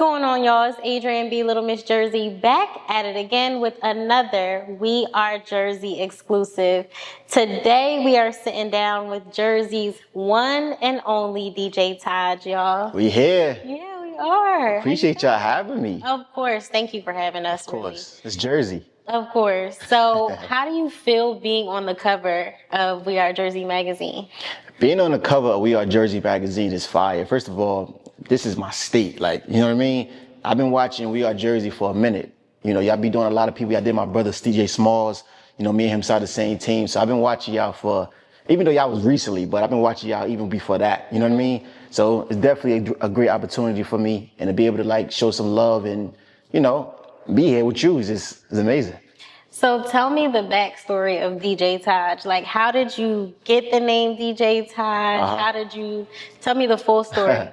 going on, y'all? It's Adrian B. Little Miss Jersey back at it again with another We Are Jersey exclusive. Today we are sitting down with Jersey's one and only DJ Taj, y'all. We here. Yeah, we are. Appreciate y'all having me. Of course. Thank you for having us. Of course. Really. It's Jersey. Of course. So how do you feel being on the cover of We Are Jersey magazine? Being on the cover of We Are Jersey magazine is fire. First of all, this is my state. Like, you know what I mean? I've been watching We Are Jersey for a minute. You know, y'all be doing a lot of people. I did my brother, DJ Smalls. You know, me and him started the same team. So I've been watching y'all for, even though y'all was recently, but I've been watching y'all even before that. You know what I mean? So it's definitely a great opportunity for me. And to be able to like show some love and, you know, be here with you is amazing. So tell me the backstory of DJ Taj. Like, how did you get the name DJ Taj? How did you, tell me the full story.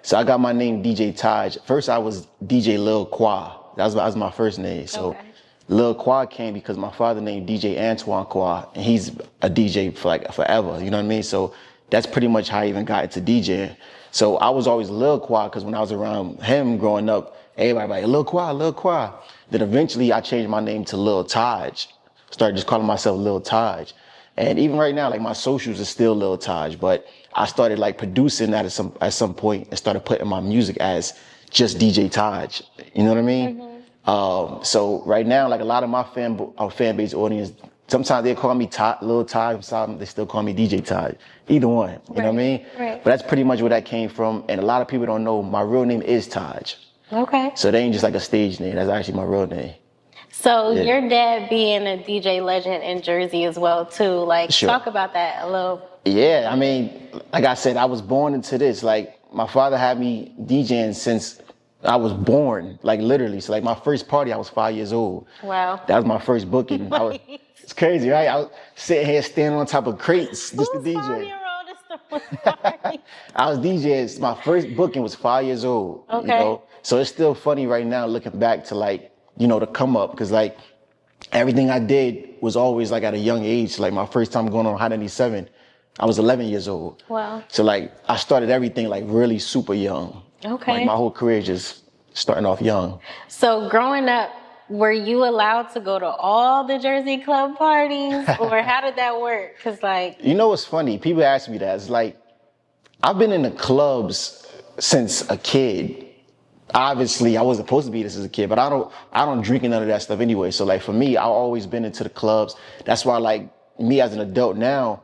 So I got my name DJ Taj. First I was DJ Lil Qua. That was my first name. So okay. Lil Qua came because my father named DJ Antoine Qua, and he's a DJ for like forever, you know what I mean? So that's pretty much how I even got into DJing. So I was always Lil Qua because when I was around him growing up, everybody like, Lil Qua, Lil Qua. Then eventually I changed my name to Lil Taj. Started just calling myself Lil Taj. And even right now, like my socials are still Lil Taj, but I started like producing that at some point and started putting my music as just DJ Taj. You know what I mean? Mm-hmm. So right now, like a lot of my fan base audience, sometimes they call me Lil Taj, sometimes they still call me DJ Taj. Either one, you know what I mean? Right. But that's pretty much where that came from. And a lot of people don't know my real name is Taj. Okay. So they ain't just like a stage name. That's actually my real name. So your dad being a DJ legend in Jersey as well too. Like, talk about that a little. Yeah, I mean, like I said, I was born into this. Like my father had me DJing since I was born, like literally. So like my first party, I was 5 years old. Wow. That was my first booking. It's crazy, right? I was sitting here standing on top of crates just to DJ. 5-year-old is the first party? I was DJing. My first booking was 5 years old. Okay. You know? So it's still funny right now looking back to like, you know, to come up, because like everything I did was always like at a young age. Like my first time going on Hot 97, I was 11 years old. Wow. So like I started everything like really super young. Okay. Like my whole career just starting off young. So growing up, were you allowed to go to all the Jersey club parties, or how did that work? Cause like, you know what's funny? People ask me that. It's like I've been in the clubs since a kid. Obviously, I wasn't supposed to be this as a kid, but I don't drink none of that stuff anyway. So like for me, I've always been into the clubs. That's why like me as an adult now,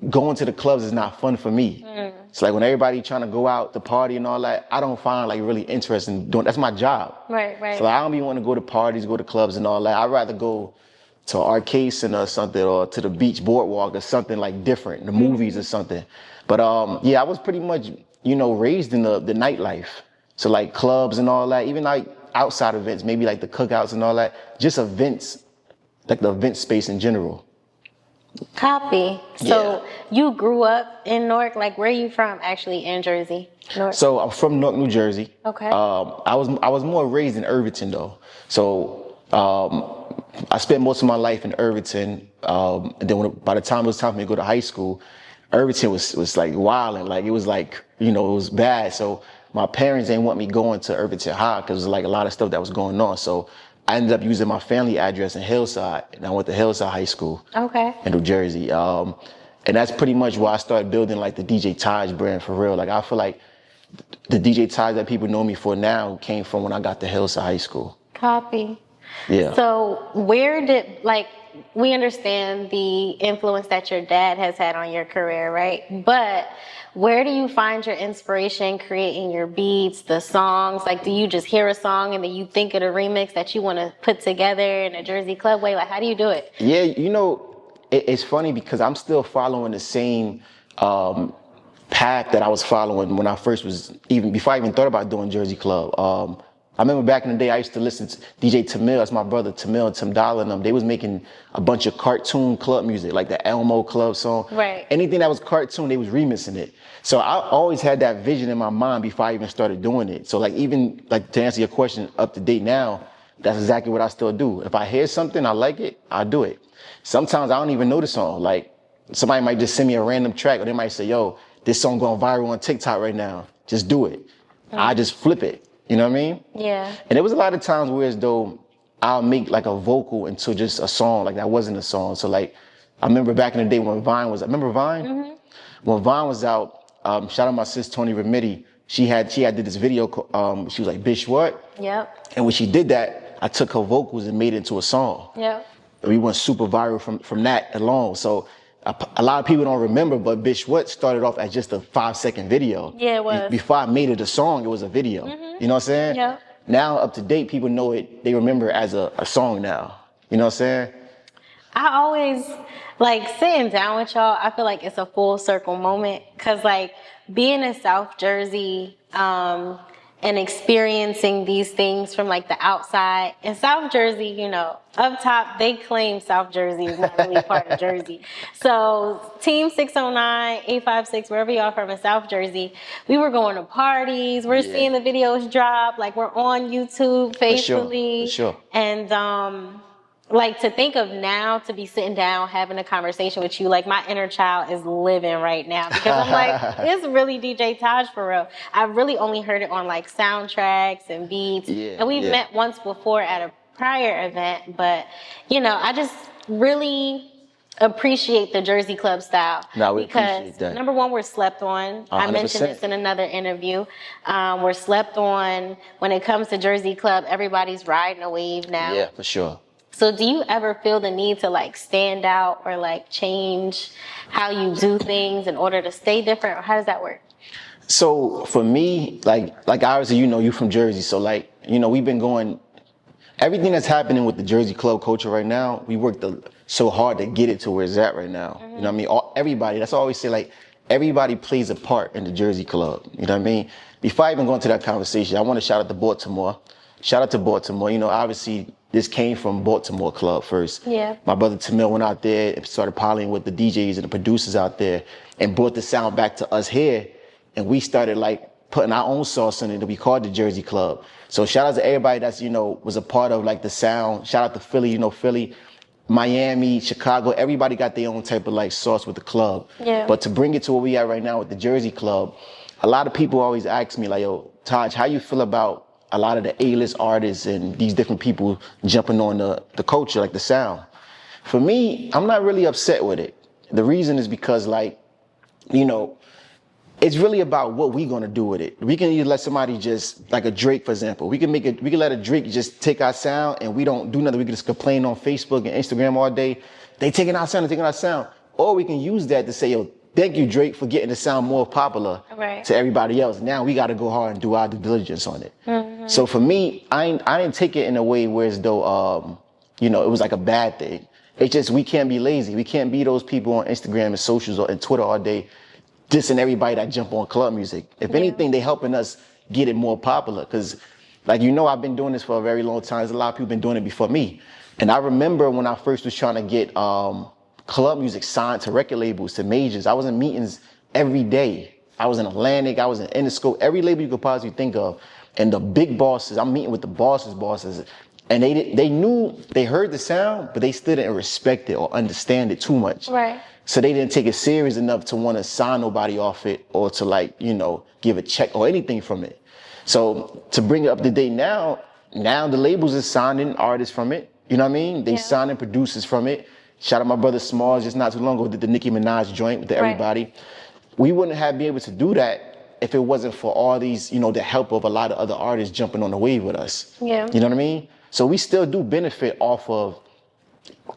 going to the clubs is not fun for me. It's like when everybody trying to go out to party and all that, I don't find like really interesting doing. That's my job. Right. So like, I don't even want to go to parties, go to clubs and all that. I'd rather go to an arcade center or something, or to the beach boardwalk or something like different, the movies or something. But yeah, I was pretty much, you know, raised in the nightlife. So like clubs and all that, even like outside events, maybe like the cookouts and all that, just events, like the event space in general. Copy. So you grew up in Newark, like where are you from actually in Jersey? Newark. So I'm from Newark, New Jersey. Okay. I was more raised in Irvington though. So I spent most of my life in Irvington. And then by the time it was time for me to go to high school, Irvington was like wilding. Like it was like, you know, it was bad. So my parents didn't want me going to Irvington High because there was like a lot of stuff that was going on. So I ended up using my family address in Hillside, and I went to Hillside High School in New Jersey. And that's pretty much why I started building like the DJ Taj brand for real. Like I feel like the DJ Taj that people know me for now came from when I got to Hillside High School. Copy. Yeah. So where did, like, we understand the influence that your dad has had on your career, right? But where do you find your inspiration creating your beats, the songs? Like, do you just hear a song and then you think of a remix that you want to put together in a Jersey club way? Like, how do you do it? Yeah, you know, it's funny because I'm still following the same path that I was following when I first was, even before I even thought about doing Jersey Club. I remember back in the day, I used to listen to DJ Tamil, that's my brother Tamil and Tim Dollar and them. They was making a bunch of cartoon club music, like the Elmo Club song. Right. Anything that was cartoon, they was remixing it. So I always had that vision in my mind before I even started doing it. So like even like to answer your question up to date now, that's exactly what I still do. If I hear something, I like it, I do it. Sometimes I don't even know the song. Like somebody might just send me a random track or they might say, yo, this song going viral on TikTok right now. Just do it. I just flip it. You know what I mean? Yeah. And there was a lot of times where as though I'll make like a vocal into just a song, like that wasn't a song. So like, I remember back in the day when Vine was, remember Vine? Mm-hmm. When Vine was out, shout out my sis, Tony Remedy. She had did this video, she was like, bitch, what? Yep. And when she did that, I took her vocals and made it into a song. Yep. And we went super viral from that alone. So a lot of people don't remember, but Bitch What started off as just a 5-second video. Yeah, it was. Before I made it a song, it was a video. Mm-hmm. You know what I'm saying? Yeah. Now, up to date, people know it. They remember it as a song now. You know what I'm saying? I always, like, sitting down with y'all, I feel like it's a full circle moment. Because, like, being in South Jersey and experiencing these things from, like, the outside. In South Jersey, you know, up top, they claim South Jersey is not really part of Jersey. So, Team 609, 856, wherever y'all from in South Jersey, we were going to parties. We're seeing the videos drop. Like, we're on YouTube faithfully. For sure. And, like, to think of now to be sitting down having a conversation with you, like, my inner child is living right now because I'm like, it's really DJ Taj for real. I've really only heard it on like soundtracks and beats, and we've met once before at a prior event, but you know, I just really appreciate the Jersey Club style because number one, we're slept on. 100%. I mentioned this in another interview. We're slept on when it comes to Jersey Club. Everybody's riding a wave now. Yeah, for sure. So do you ever feel the need to like stand out or like change how you do things in order to stay different, or how does that work? So for me, like obviously, you know, you from Jersey. So like, you know, we've been going, everything that's happening with the Jersey club culture right now, we worked so hard to get it to where it's at right now. Mm-hmm. You know what I mean? Everybody, that's what I always say, like, everybody plays a part in the Jersey club. You know what I mean? Before I even go into that conversation, I want to shout out to Baltimore. Shout out to Baltimore. You know, obviously, this came from Baltimore Club first. Yeah. My brother Tamil went out there and started piling with the DJs and the producers out there and brought the sound back to us here. And we started like putting our own sauce in it that we called the Jersey Club. So shout out to everybody that's, you know, was a part of like the sound. Shout out to Philly, you know, Philly, Miami, Chicago. Everybody got their own type of like sauce with the club. Yeah. But to bring it to where we at right now with the Jersey Club, a lot of people always ask me like, yo, Taj, how you feel about a lot of the A-list artists and these different people jumping on the culture, like the sound? For me, I'm not really upset with it. The reason is because, like, you know, it's really about what we gonna do with it. We can either let somebody just, like a Drake, for example, we can let a Drake just take our sound and we don't do nothing. We can just complain on Facebook and Instagram all day. They taking our sound. Or we can use that to say, yo, thank you, Drake, for getting the sound more popular to everybody else. Now we got to go hard and do our due diligence on it. Mm-hmm. So for me, I didn't take it in a way where as though, you know, it was like a bad thing. It's just we can't be lazy. We can't be those people on Instagram and socials and Twitter all day dissing everybody that jump on club music. If anything, they helping us get it more popular. Because, like, you know, I've been doing this for a very long time. There's a lot of people been doing it before me. And I remember when I first was trying to get club music signed to record labels, to majors. I was in meetings every day. I was in Atlantic, I was in Interscope, every label you could possibly think of. And the big bosses, I'm meeting with the bosses. And they knew, they heard the sound, but they still didn't respect it or understand it too much. Right. So they didn't take it serious enough to want to sign nobody off it or to, like, you know, give a check or anything from it. So to bring it up to date now the labels are signing artists from it. You know what I mean? They signing producers from it. Shout out my brother Smalls just not too long ago did the Nicki Minaj joint with everybody. We wouldn't have been able to do that if it wasn't for all these, you know, the help of a lot of other artists jumping on the wave with us. Yeah. You know what I mean? So we still do benefit off of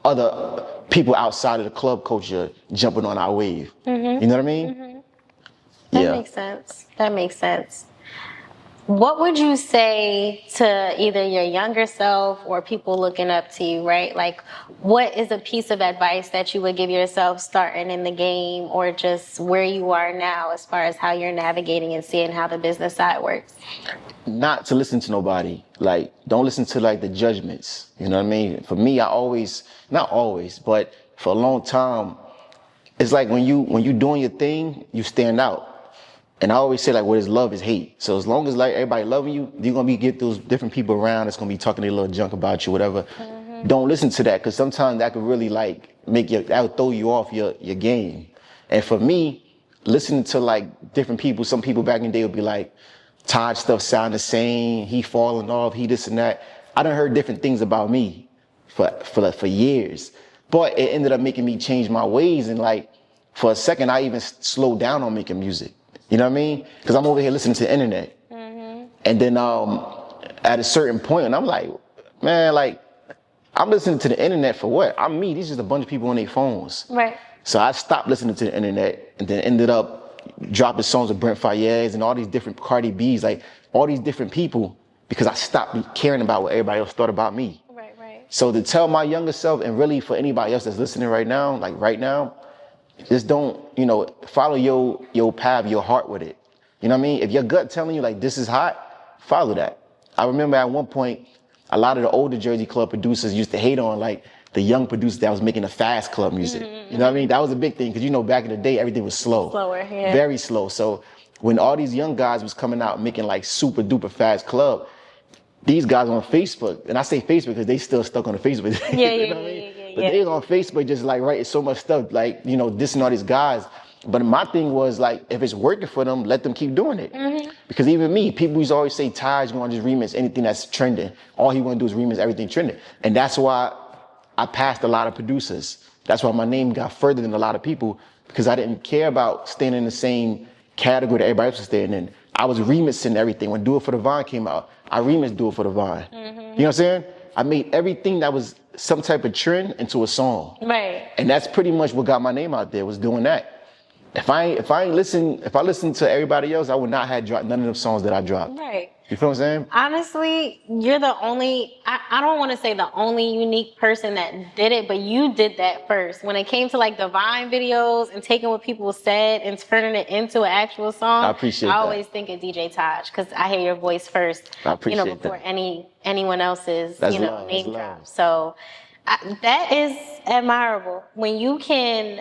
other people outside of the club culture jumping on our wave. Mm-hmm. You know what I mean? Mm-hmm. That makes sense. What would you say to either your younger self or people looking up to you, right? Like, what is a piece of advice that you would give yourself starting in the game or just where you are now as far as how you're navigating and seeing how the business side works? Not to listen to nobody. Like, don't listen to, like, the judgments. You know what I mean? For me, not always, but for a long time, it's like when you doing your thing, you stand out. And I always say, like, what is love is hate. So as long as, like, everybody loving you, you're going to get those different people around that's going to be talking their little junk about you, whatever. Mm-hmm. Don't listen to that, because sometimes that could really, like, that would throw you off your game. And for me, listening to, like, different people, some people back in the day would be like, Taj stuff sound the same. He falling off. He this and that. I done heard different things about me for years, but it ended up making me change my ways. And like for a second, I even slowed down on making music. You know what I mean? Because I'm over here listening to the internet, and then at a certain point, and I'm like, man, like I'm listening to the internet for what? I'm me. These are just a bunch of people on their phones. Right. So I stopped listening to the internet, and then ended up dropping songs with Brent Faiyaz and all these different Cardi B's, like all these different people, because I stopped caring about what everybody else thought about me. Right, right. So to tell my younger self, and really for anybody else that's listening right now, like right now, just don't, follow your path, your heart with it. You know what I mean? If your gut telling you like this is hot, follow that. I remember at one point, a lot of the older Jersey club producers used to hate on like the young producers that was making the fast club music. You know what I mean? That was a big thing, because back in the day, everything was slow. Slower, yeah. Very slow. So when all these young guys was coming out making like super duper fast club, these guys on Facebook, and I say Facebook because they still stuck on the Facebook. Yeah, you know what I mean? But they was on Facebook just like writing so much stuff, like, dissing all these guys. But my thing was like, if it's working for them, let them keep doing it. Because even me, people used to always say, Taj gonna just remix anything that's trending. All he wanna do is remix everything trending. And that's why I passed a lot of producers. That's why my name got further than a lot of people, because I didn't care about staying in the same category that everybody else was staying in. I was remixing everything. When Do It For The Vine came out, I remixed Do It For The Vine. You know what I'm saying? I made everything that was some type of trend into a song. Right. And that's pretty much what got my name out there, was doing that. If I listened to everybody else, I would not have dropped none of the songs that I dropped. Right. You feel what I'm saying? Honestly, you're the only, I don't want to say the only unique person that did it, but you did that first. When it came to like the Vine videos and taking what people said and turning it into an actual song, I appreciate that. I always think of DJ Taj, because I hear your voice first, I appreciate before that. anyone else's, That's love, name that's drop. love. So that is admirable. When you can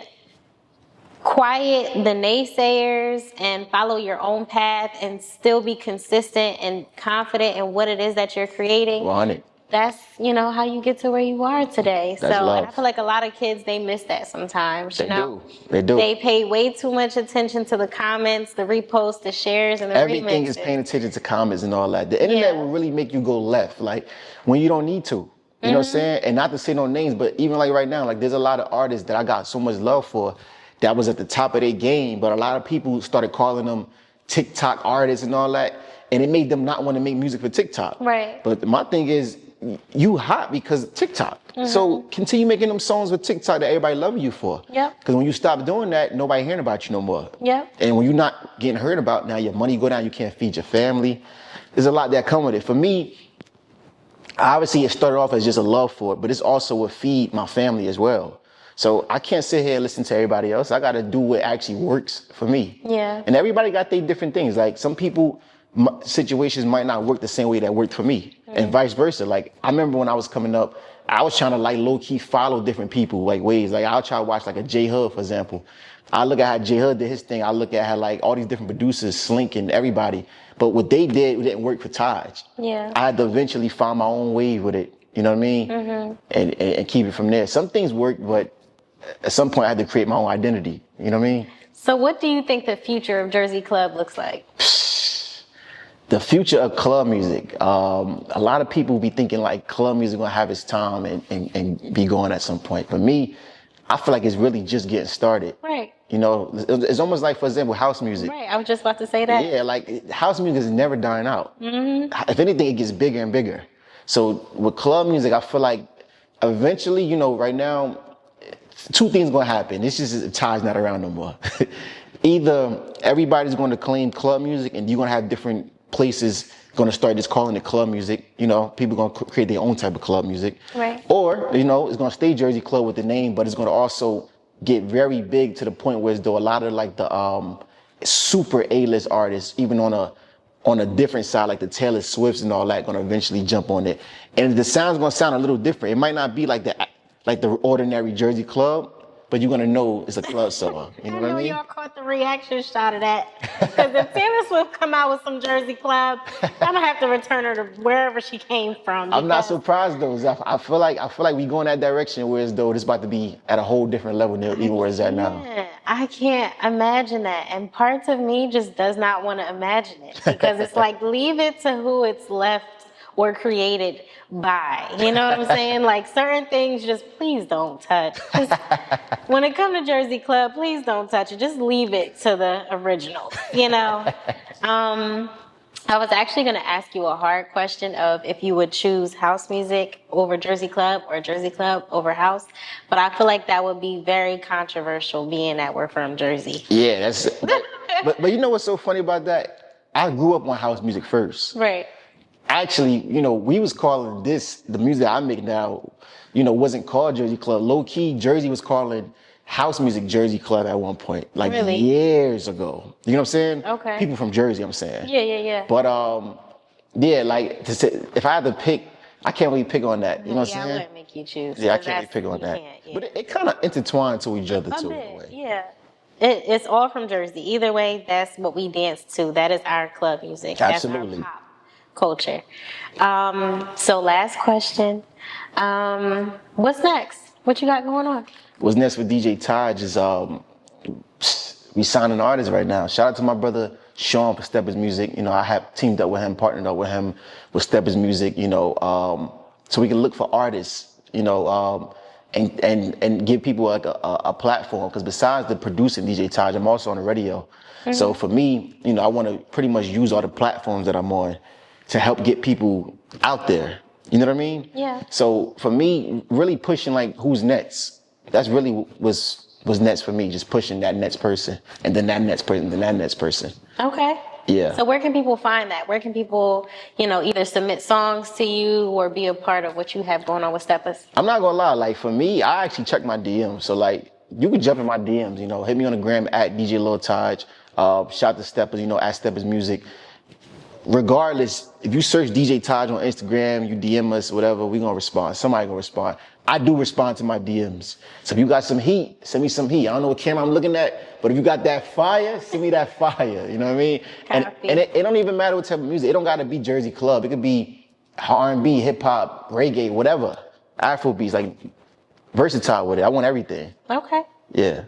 quiet the naysayers and follow your own path and still be consistent and confident in what it is that you're creating. 100. That's, how you get to where you are today. That's love. And I feel like a lot of kids, they miss that sometimes. They do. They do. They pay way too much attention to the comments, the reposts, the shares, and the Everything remixes. is paying attention to comments and all that. The internet will really make you go left, like when you don't need to. You know what I'm saying? And not to say no names, but even like right now, like there's a lot of artists that I got so much love for that was at the top of their game, but a lot of people started calling them TikTok artists and all that, and it made them not want to make music for TikTok. Right. But my thing is, you hot because of TikTok. So continue making them songs with TikTok that everybody loving you for. Yep. Because when you stop doing that, nobody hearing about you no more. Yep. And when you're not getting heard about, now your money go down, you can't feed your family. There's a lot that come with it. For me, obviously it started off as just a love for it, but it's also what feed my family as well. So I can't sit here and listen to everybody else. I got to do what actually works for me. Yeah. And everybody got their different things. Like some people, situations might not work the same way that worked for me, and vice versa. Like I remember when I was coming up, I was trying to like low key follow different people, like ways. Like I'll try to watch like a J Hud, for example. I look at how J Hud did his thing. I look at how like all these different producers, Slink and everybody. But what they did, it didn't work for Taj. Yeah. I had to eventually find my own way with it. You know what I mean? And keep it from there. Some things work, but at some point I had to create my own identity. You know what I mean? So what do you think the future of Jersey Club looks like? The future of club music. A lot of people be thinking like club music gonna have its time and be going at some point. For me, I feel like it's really just getting started. Right. It's almost like, for example, house music. Right. I was just about to say that. Yeah, like house music is never dying out. If anything, it gets bigger and bigger. So with club music, I feel like eventually, right now, two things gonna happen. It's just Taj's not around no more. Either everybody's going to claim club music and you're gonna have different places gonna start just calling it club music. People gonna create their own type of club music. Right. Or, it's gonna stay Jersey Club with the name, but it's gonna also get very big to the point where though a lot of like the super A-list artists, even on a different side, like the Taylor Swifts and all that, gonna eventually jump on it. And the sound's gonna sound a little different. It might not be like the ordinary Jersey Club, but you're gonna know it's a club song. You know what I mean? Y'all caught the reaction shot of that. Because if Taylor Swift come out with some Jersey Club, I'm gonna have to return her to wherever she came from. I'm not surprised though. I feel like we go in that direction, whereas though it's about to be at a whole different level than even where it's at now. I can't imagine that, and parts of me just does not want to imagine it because it's like leave it to who it's left or created by. You know what I'm saying? Like certain things, just please don't touch. Just, when it comes to Jersey Club, please don't touch it. Just leave it to the original. You know. I was actually going to ask you a hard question of if you would choose house music over Jersey Club or Jersey Club over house, but I feel like that would be very controversial being that we're from Jersey. Yeah, that's. But you know what's so funny about that? I grew up on house music first. Right. Actually, you know, we was calling this, the music I make now, you know, wasn't called Jersey Club. Low key, Jersey was calling house music Jersey Club at one point, like years ago. You know what I'm saying? Okay. People from Jersey, I'm saying. Yeah. But yeah, like to say, if I had to pick, I can't really pick on that. You know what I'm saying? I wouldn't make you choose. Yeah, I can't really pick on that. Yeah. But it kind of intertwined to each other too. Bit, in a way. yeah. It's all from Jersey. Either way, that's what we dance to. That is our club music. Absolutely. That's our pop culture. So last question. What's next? What you got going on? What's next with DJ Taj is we signing artists right now. Shout out to my brother Sean for Steppers Music. You know, I have teamed up with him, partnered up with him with Steppers Music. You know, so we can look for artists. You know, and give people like a platform. Because besides the producing DJ Taj, I'm also on the radio. Mm-hmm. So for me, you know, I want to pretty much use all the platforms that I'm on to help get people out there. You know what I mean? Yeah. So for me, really pushing like who's next. That's really was next for me. Just pushing that next person, and then that next person, and then that next person. Okay. Yeah. So where can people find that? Where can people, you know, either submit songs to you or be a part of what you have going on with Steppers? I'm not gonna lie. Like for me, I actually check my DMs. So like, you can jump in my DMs. You know, hit me on the gram at DJ Lil Taj. Shout to Steppers. You know, at Steppers Music. Regardless, if you search DJ Taj on Instagram, you DM us, whatever, we gonna respond. Somebody gonna respond. I do respond to my DMs. So if you got some heat, send me some heat. I don't know what camera I'm looking at, but if you got that fire, send me that fire. You know what I mean? And it don't even matter what type of music. It don't gotta be Jersey Club. It could be R&B, hip hop, reggae, whatever. Afro beats, like versatile with it. I want everything. Okay. Yeah.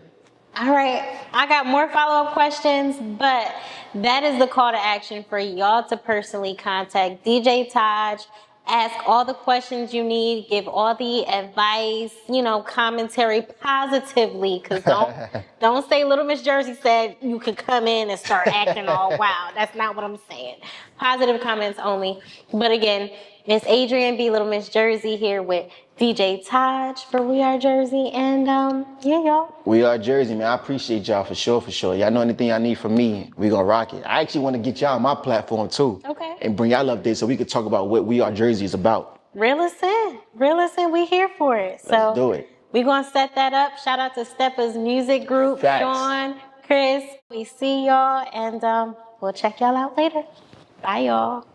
All right, I got more follow-up questions, but that is the call to action for y'all to personally contact DJ Taj, ask all the questions you need, give all the advice, you know, commentary positively, because don't say Little Miss Jersey said you could come in and start acting all wild. That's not what I'm saying. Positive comments only. But again, it's Adrian B. Little Miss Jersey here with DJ Taj for We Are Jersey, and yeah, y'all. We Are Jersey, man. I appreciate y'all for sure, for sure. Y'all know anything y'all need from me, we gonna rock it. I actually want to get y'all on my platform too. Okay. And bring y'all up there so we could talk about what We Are Jersey is about. Reel us in. We here for it. Let's do it. We gonna set that up. Shout out to Steppers Music Group, Facts. Sean, Chris. We see y'all, and we'll check y'all out later. Bye, y'all.